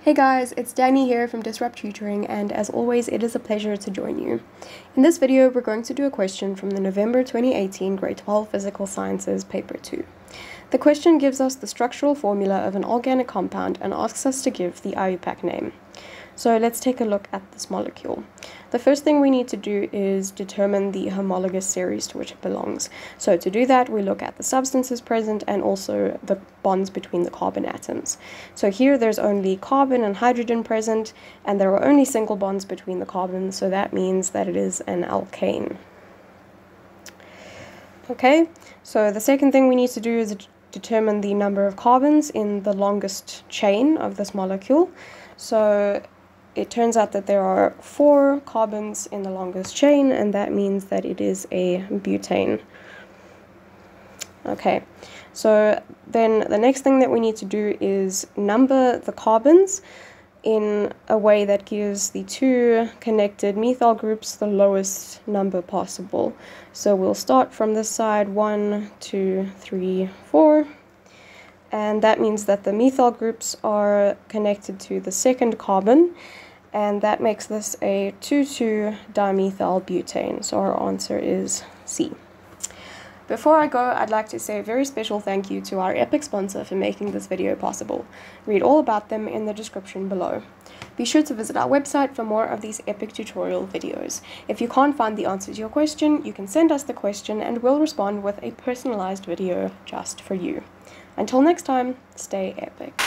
Hey guys, it's Danny here from Disrupt Tutoring, and as always it is a pleasure to join you. In this video we're going to do a question from the November 2018 Grade 12 Physical Sciences Paper 2. The question gives us the structural formula of an organic compound and asks us to give the IUPAC name. So let's take a look at this molecule. The first thing we need to do is determine the homologous series to which it belongs. So to do that, we look at the substances present and also the bonds between the carbon atoms. So here there's only carbon and hydrogen present, and there are only single bonds between the carbons, so that means that it is an alkane. Okay, so the second thing we need to do is determine the number of carbons in the longest chain of this molecule. So it turns out that there are 4 carbons in the longest chain, and that means that it is a butane. Okay, so then the next thing that we need to do is number the carbons in a way that gives the 2 connected methyl groups the lowest number possible. So we'll start from this side, 1, 2, 3, 4. And that means that the methyl groups are connected to the second carbon, and that makes this a 2,2-dimethyl butane. So our answer is C. Before I go, I'd like to say a very special thank you to our epic sponsor for making this video possible. Read all about them in the description below. Be sure to visit our website for more of these epic tutorial videos. If you can't find the answer to your question, you can send us the question and we'll respond with a personalized video just for you. Until next time, stay epic.